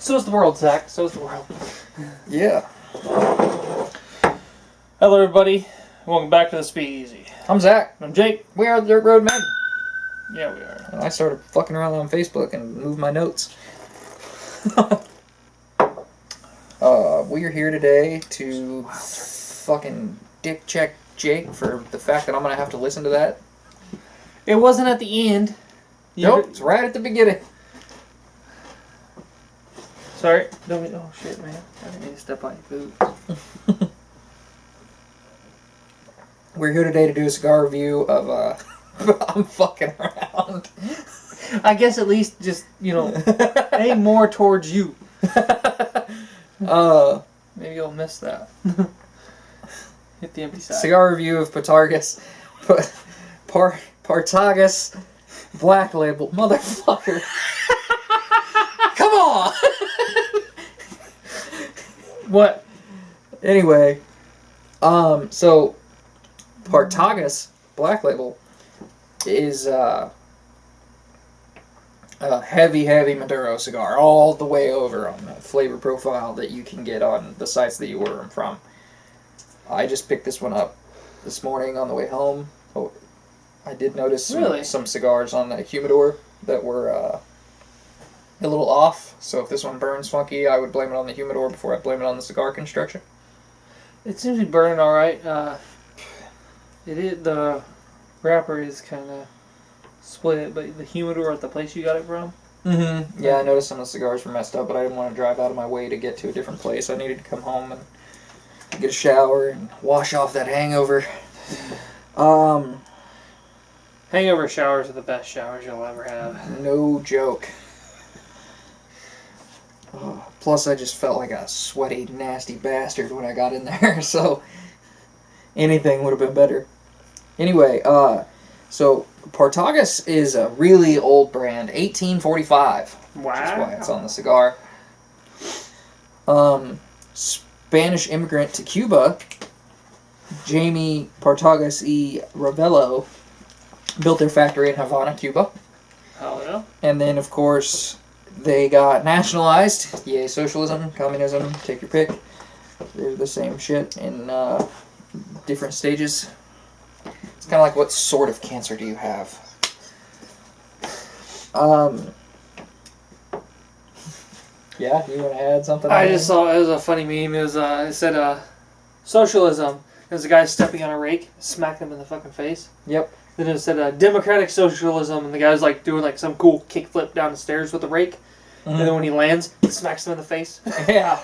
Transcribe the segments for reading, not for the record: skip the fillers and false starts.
So's the world, Zach. So's the world. Yeah. Hello, everybody. Welcome back to the Speakeasy. I'm Zach. I'm Jake. We are the Dirt Road Men. Yeah, we are. And I started fucking around on Facebook and moved my notes. We are here today to fucking dick check Jake for the fact that I'm going to have to listen to that. It wasn't at the end. Nope, it's right at the beginning. Sorry. Oh, shit, man. I didn't mean to step on your food. We're here today to do a cigar review of, I'm fucking around. I guess at least just, aim more towards you. Maybe you'll miss that. Hit the empty side. Cigar review of Partagas. Partagas Black Label. Motherfucker. Come on! What? Anyway, so Partagas Black Label is a heavy Maduro cigar, all the way over on the flavor profile that you can get on the sites that you order them from. I just picked this one up this morning on the way home. Oh, I did notice some cigars on the humidor that were a little off, so if this one burns funky, I would blame it on the humidor before I blame it on the cigar construction. It seems to be burning alright. The wrapper is kind of split, but the humidor at the place you got it from? Mm-hmm. Yeah, I noticed some of the cigars were messed up, but I didn't want to drive out of my way to get to a different place. I needed to come home and get a shower and wash off that hangover. Hangover showers are the best showers you'll ever have. No joke. Plus, I just felt like a sweaty, nasty bastard when I got in there, so anything would have been better. Anyway, so Partagas is a really old brand, 1845. Wow. Which is why it's on the cigar. Spanish immigrant to Cuba, Jamie Partagas y Ravello, built their factory in Havana, Cuba. Oh, yeah? And then, of course, they got nationalized. Yay, socialism, communism, take your pick. They're the same shit in different stages. It's kind of like, what sort of cancer do you have? Yeah, you want to add something? I just saw, it was a funny meme. It said, socialism. There's a guy stepping on a rake, smacked him in the fucking face. Yep. Then it said, democratic socialism, and the guy's like doing like some cool kickflip down the stairs with a rake. Mm-hmm. And then when he lands, he smacks him in the face. Yeah.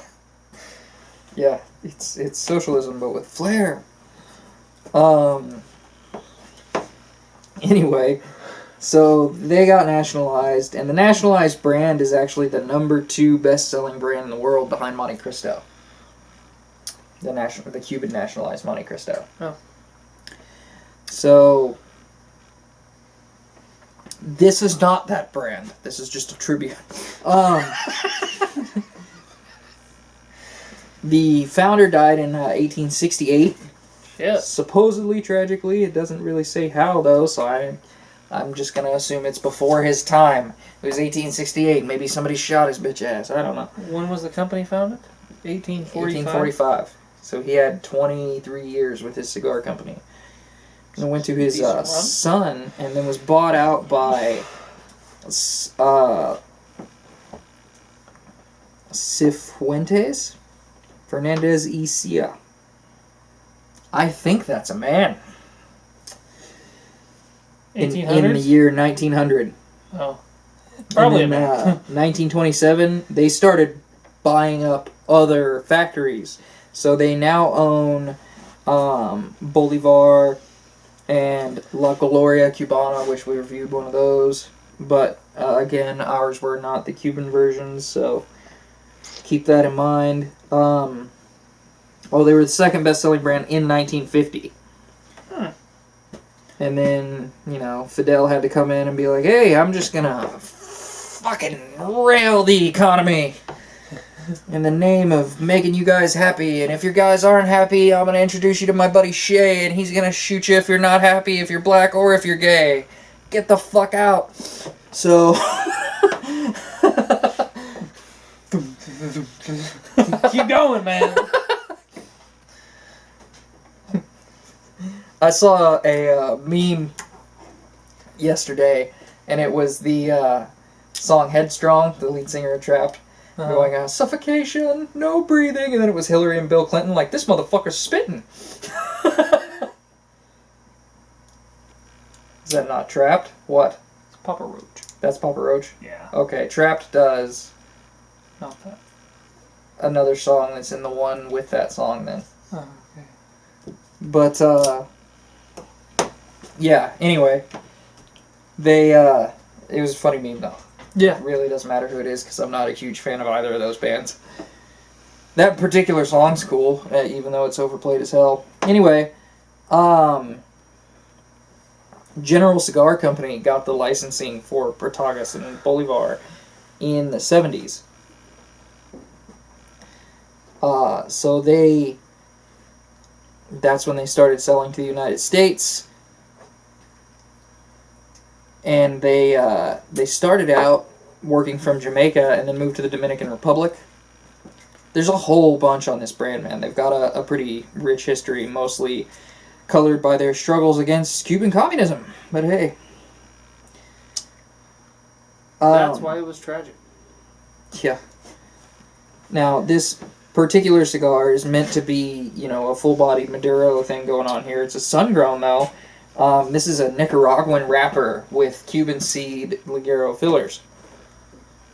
Yeah, it's socialism, but with flair. Anyway, so they got nationalized, and the nationalized brand is actually the #2 best-selling brand in the world behind Monte Cristo. The Cuban nationalized Monte Cristo. Oh. So this is not that brand. This is just a tribute. The founder died in 1868. Yeah. Supposedly, tragically. It doesn't really say how, though, so I'm just going to assume it's before his time. It was 1868. Maybe somebody shot his bitch ass. I don't know. When was the company founded? 1845? 1845. So he had 23 years with his cigar company. And went to his son, and then was bought out by Cifuentes Fernandez y Cia. I think that's a man. 1800s? In the year 1900. Oh. Probably and then, a man. 1927, they started buying up other factories. So they now own Bolivar and La Gloria Cubana, which we reviewed one of those. But, again, ours were not the Cuban versions, so keep that in mind. They were the second best-selling brand in 1950. And then, Fidel had to come in and be like, hey, I'm just gonna fucking rail the economy in the name of making you guys happy. And if your guys aren't happy, I'm gonna introduce you to my buddy Shay, and he's gonna shoot you if you're not happy, if you're black or if you're gay. Get the fuck out. So... Keep going, man. I saw a meme yesterday, and it was the song Headstrong, the lead singer of Trapped, going, suffocation, no breathing, and then it was Hillary and Bill Clinton, like, this motherfucker's spitting. Is that not Trapped? What? It's Papa Roach. That's Papa Roach? Yeah. Okay, Trapped does Not that. another song that's in the one with that song then. Oh, okay. But, yeah, anyway. They, it was a funny meme though. Yeah. It really doesn't matter who it is because I'm not a huge fan of either of those bands. That particular song's cool, even though it's overplayed as hell. Anyway, General Cigar Company got the licensing for Partagas and Bolivar in the 70s. So that's when they started selling to the United States. And they started out working from Jamaica and then moved to the Dominican Republic. There's a whole bunch on this brand, man. They've got a pretty rich history, mostly colored by their struggles against Cuban communism. But hey. That's why it was tragic. Yeah. Now, this particular cigar is meant to be, a full-bodied Maduro thing going on here. It's a sun-grown, though. This is a Nicaraguan wrapper with Cuban seed Ligero fillers.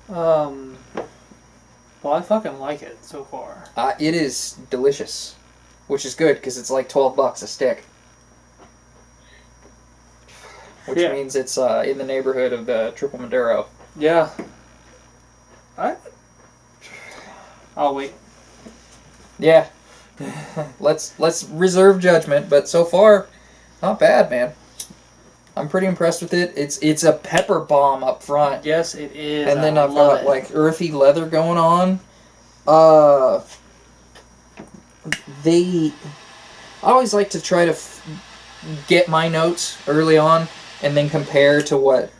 Well, I fucking like it so far. It is delicious, which is good because it's like $12 a stick. Which means it's in the neighborhood of the Triple Maduro. Yeah. I'll wait. Yeah. Let's reserve judgment, but so far, not bad, man. I'm pretty impressed with it. It's a pepper bomb up front. Yes, it is. And then I've got like earthy leather going on. I always like to try to get my notes early on and then compare to what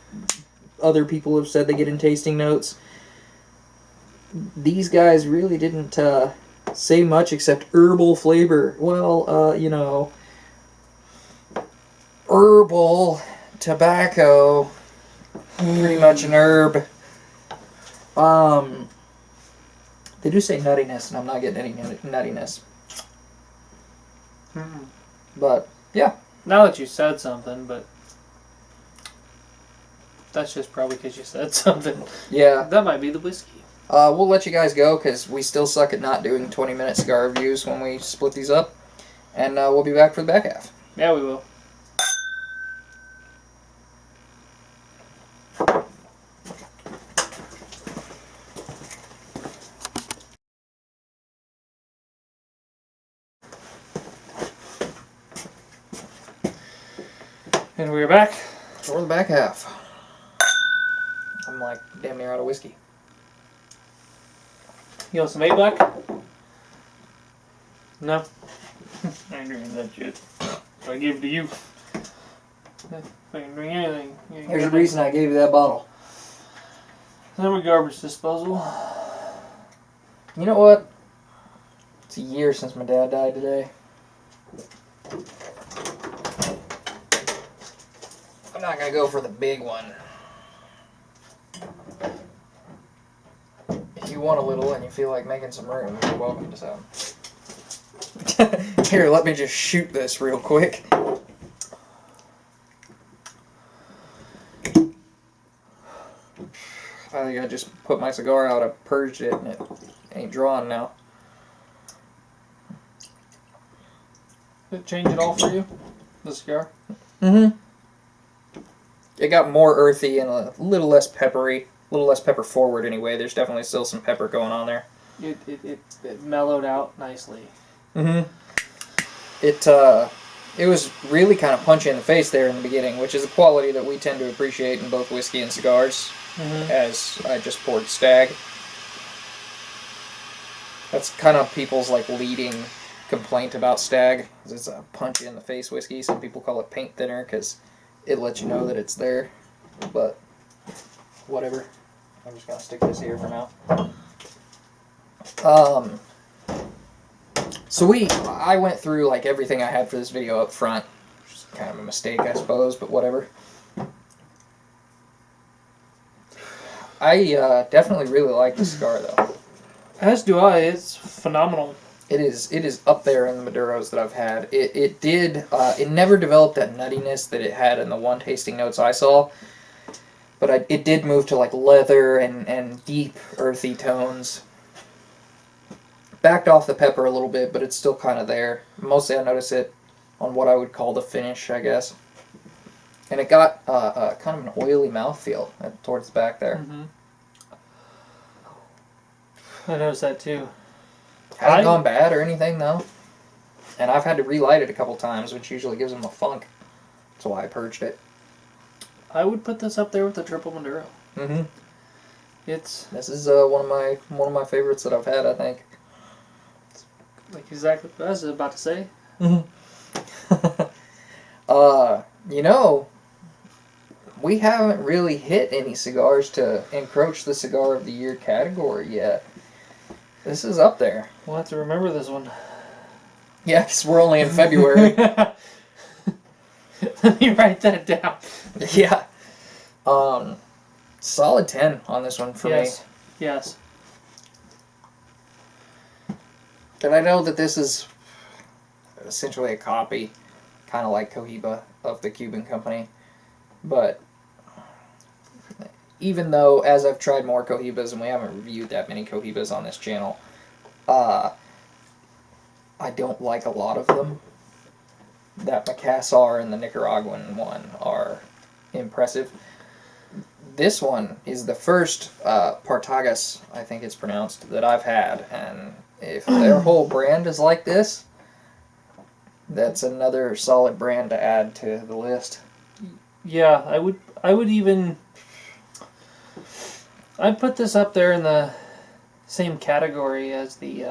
other people have said they get in tasting notes. These guys really didn't say much except herbal flavor. Well, herbal tobacco, pretty much an herb. They do say nuttiness, and I'm not getting any nuttiness. But yeah. Now that you said something, but that's just probably because you said something. Yeah. That might be the whiskey. We'll let you guys go because we still suck at not doing 20-minute cigar reviews when we split these up, and we'll be back for the back half. Yeah, we will. And we're back. We're in the back half. I'm like damn near out of whiskey. You want some 8 Black? No. I ain't drinking that shit. So I gave it to you. If I can drink anything. There's a reason I gave you that bottle. Then we garbage disposal. You know what? It's a year since my dad died today. I'm not gonna go for the big one. If you want a little and you feel like making some room, you're welcome to some. Here, let me just shoot this real quick. I think I just put my cigar out, I purged it, and it ain't drawn now. Did it change it all for you? The cigar? Mm-hmm. It got more earthy and a little less peppery. A little less pepper forward anyway. There's definitely still some pepper going on there. It mellowed out nicely. Mm-hmm. It was really kind of punchy in the face there in the beginning, which is a quality that we tend to appreciate in both whiskey and cigars, as I just poured Stag. That's kind of people's leading complaint about Stag, is it's a punchy in the face whiskey. Some people call it paint thinner because it lets you know that it's there, but whatever. I'm just going to stick this here for now. So I went through like everything I had for this video up front, which is kind of a mistake, I suppose, but whatever. I definitely really like the cigar, though. As do I. It's phenomenal. It is up there in the Maduros that I've had. It never developed that nuttiness that it had in the one tasting notes I saw, but it did move to like leather and deep earthy tones. Backed off the pepper a little bit, but it's still kind of there. Mostly I notice it on what I would call the finish, I guess. And it got kind of an oily mouthfeel towards the back there. Mm-hmm. I noticed that too. Hasn't gone bad or anything, though. And I've had to relight it a couple times, which usually gives them a funk. That's why I purged it. I would put this up there with the Triple Maduro. Mm-hmm. This is one of my favorites that I've had, I think. Like exactly what I was about to say. Mm-hmm. We haven't really hit any cigars to encroach the Cigar of the Year category yet. This is up there. We'll have to remember this one. Yeah, because we're only in February. Let me write that down. Yeah. Solid 10 on this one for me. Yes. And I know that this is essentially a copy, kind of like Cohiba, of the Cuban company. But even though, as I've tried more Cohibas, and we haven't reviewed that many Cohibas on this channel, I don't like a lot of them. That Macassar and the Nicaraguan one are impressive. This one is the first Partagas, I think it's pronounced, that I've had, and if their whole brand is like this, that's another solid brand to add to the list. Yeah, I'd put this up there in the same category as the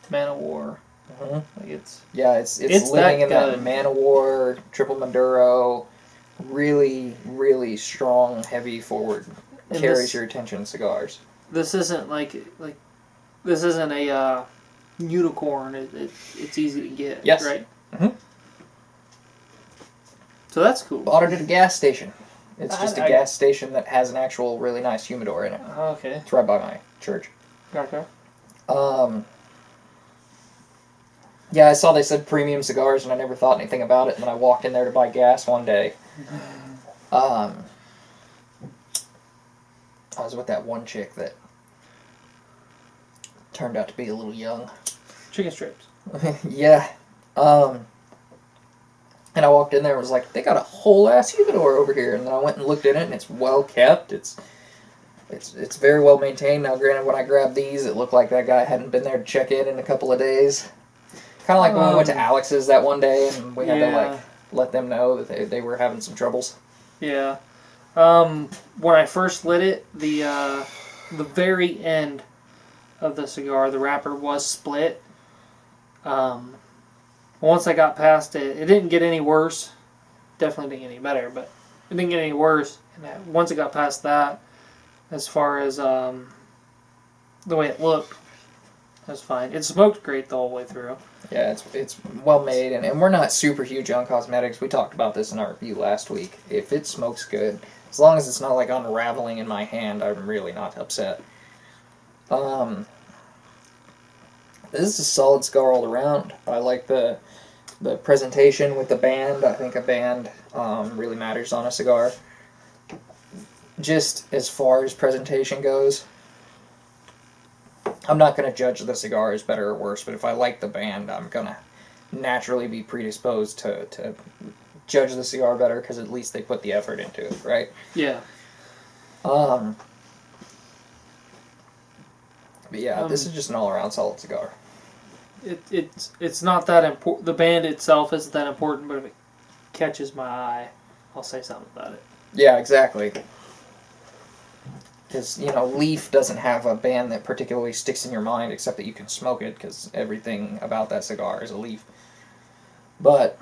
Man of War. Mm-hmm. Like it's living in good. that Man of War, Triple Maduro, really, really strong, heavy forward, and carries your attention cigars. This isn't like this isn't a unicorn. It's easy to get. Yes. Right. Mm-hmm. So that's cool. Bought it at a gas station. It's just a gas station that has an actual really nice humidor in it. Okay. It's right by my church. Okay. Yeah, I saw they said premium cigars, and I never thought anything about it. And then I walked in there to buy gas one day. I was with that one chick that turned out to be a little young. Chicken strips. Yeah. And I walked in there and was like, they got a whole ass humidor over here. And then I went and looked at it, and it's well kept. It's very well maintained. Now, granted, when I grabbed these, it looked like that guy hadn't been there to check in a couple of days. Kind of like when we went to Alex's that one day, and we had to let them know that they were having some troubles. Yeah. When I first lit it, the very end of the cigar, the wrapper was split. Once I got past it, it didn't get any worse. Definitely didn't get any better, but it didn't get any worse. And once it got past that, as far as the way it looked, it was fine. It smoked great the whole way through. Yeah, it's well made, and we're not super huge on cosmetics. We talked about this in our review last week. If it smokes good, as long as it's not like unraveling in my hand, I'm really not upset. This is a solid cigar all around. I like the presentation with the band. I think a band really matters on a cigar. Just as far as presentation goes, I'm not going to judge the cigar as better or worse, but if I like the band, I'm going to naturally be predisposed to judge the cigar better because at least they put the effort into it, right? Yeah. But yeah, this is just an all-around solid cigar. It's not that important. The band itself isn't that important, but if it catches my eye, I'll say something about it. Yeah, exactly. Because, Leaf doesn't have a band that particularly sticks in your mind, except that you can smoke it, because everything about that cigar is a Leaf. But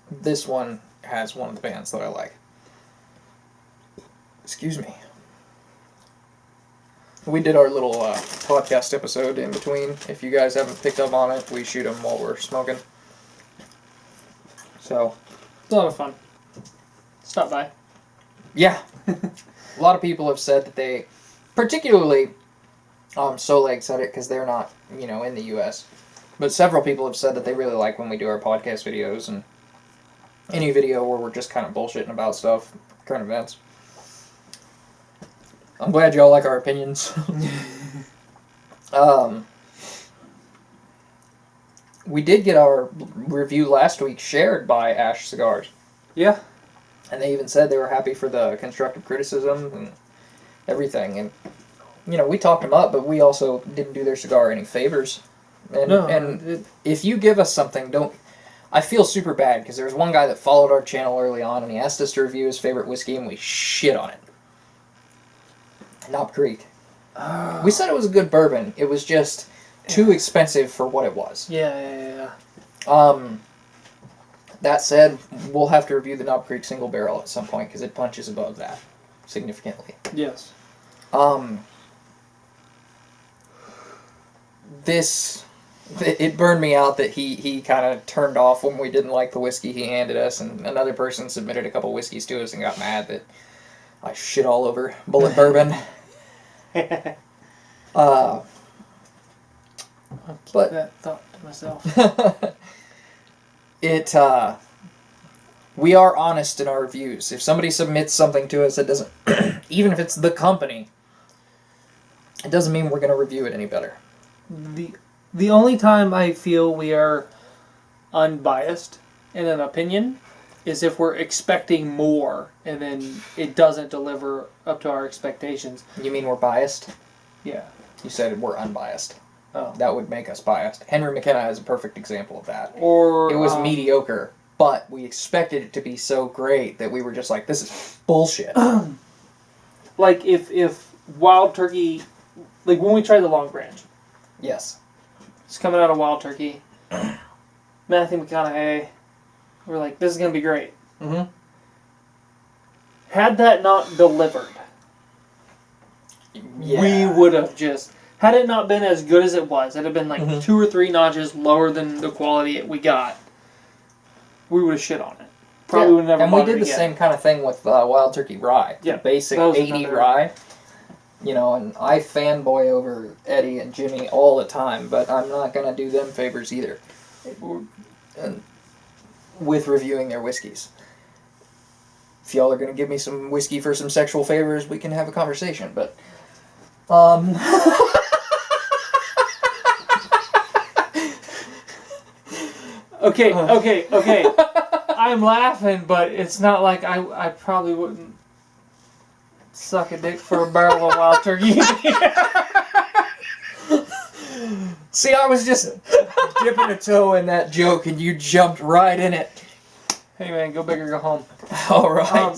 this one has one of the bands that I like. Excuse me. we did our little podcast episode in between. If you guys haven't picked up on it, we shoot them while we're smoking. So, It's a lot of fun. Stop by. yeah. A lot of people have said that they, particularly Soleg said it because they're not, in the U.S., but several people have said that they really like when we do our podcast videos and any video where we're just kind of bullshitting about stuff, current events. I'm glad y'all like our opinions. We did get our review last week shared by Ash Cigars. Yeah. And they even said they were happy for the constructive criticism and everything. And, we talked them up, but we also didn't do their cigar any favors. And if you give us something, I feel super bad because there was one guy that followed our channel early on and he asked us to review his favorite whiskey and we shit on it. Knob Creek. We said it was a good bourbon. It was just too expensive for what it was. Yeah. That said, we'll have to review the Knob Creek single barrel at some point because it punches above that significantly. Yes. It burned me out that he kind of turned off when we didn't like the whiskey he handed us, and another person submitted a couple whiskeys to us and got mad that I shit all over Bullet Bourbon. I'll keep that thought to myself. We are honest in our reviews. If somebody submits something to us that doesn't, even if it's the company, it doesn't mean we're going to review it any better. The only time I feel we are unbiased in an opinion is if we're expecting more and then it doesn't deliver up to our expectations. You mean we're biased? Yeah. You said we're unbiased. Oh. That would make us biased. Henry McKenna is a perfect example of that. Or it was mediocre, but we expected it to be so great that we were just like, this is bullshit. Like if Wild Turkey, like when we tried the Long Branch. Yes. It's coming out of Wild Turkey. Matthew McConaughey. We're like, this is going to be great. Mm-hmm. Had that not delivered, we would have just... Had it not been as good as it was, it had been like 2 or 3 notches lower than the quality we got, we would have shit on it. Probably would have never. And we did the same kind of thing with Wild Turkey Rye. Yeah. Basic 80 rye. And I fanboy over Eddie and Jimmy all the time, but I'm not going to do them favors either. With reviewing their whiskeys. If y'all are going to give me some whiskey for some sexual favors, we can have a conversation, but... Okay. I'm laughing, but it's not like I probably wouldn't suck a dick for a barrel of Wild Turkey. See, I was just dipping a toe in that joke, and you jumped right in it. Hey man, go big or go home. All right.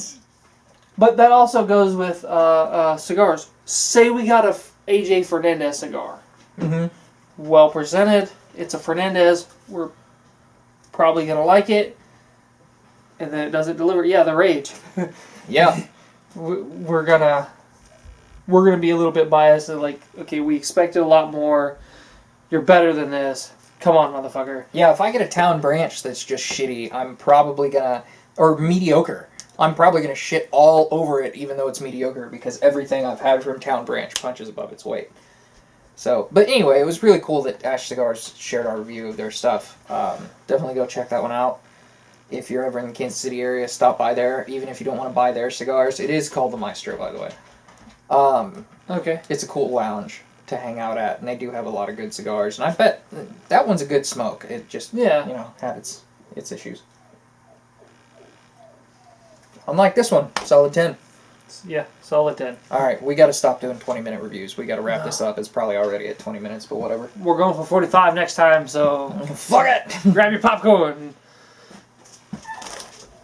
But that also goes with cigars. Say we got a AJ Fernandez cigar. Mm-hmm. Well presented. It's a Fernandez. We're probably gonna like it. And then it doesn't deliver. Yeah, the rage. Yeah. We're gonna be a little bit biased and like, okay, we expected a lot more. You're better than this. Come on, motherfucker. Yeah, if I get a Town Branch that's just shitty, I'm probably gonna... Or mediocre. I'm probably gonna shit all over it even though it's mediocre because everything I've had from Town Branch punches above its weight. So, but anyway, it was really cool that Ash Cigars shared our review of their stuff. Definitely go check that one out. If you're ever in the Kansas City area, stop by there. Even if you don't want to buy their cigars. It is called the Maestro, by the way. Okay. It's a cool lounge to hang out at, and they do have a lot of good cigars. And I bet that one's a good smoke. It just, had its issues. Unlike this one, solid 10. Yeah, solid 10. Alright, we gotta stop doing 20-minute reviews. We gotta wrap this up. It's probably already at 20 minutes, but whatever. We're going for 45 next time, so... Fuck it! Grab your popcorn.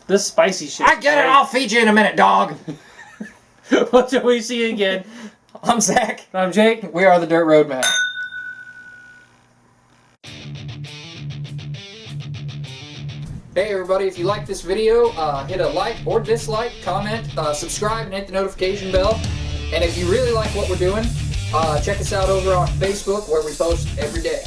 This spicy shit. I get it! I'll feed you in a minute, dog! Until we see you again. I'm Zach. I'm Jake. We are the Dirt Road Men. Hey everybody, if you like this video, hit a like or dislike, comment, subscribe, and hit the notification bell. And if you really like what we're doing, Check us out over on Facebook where we post every day.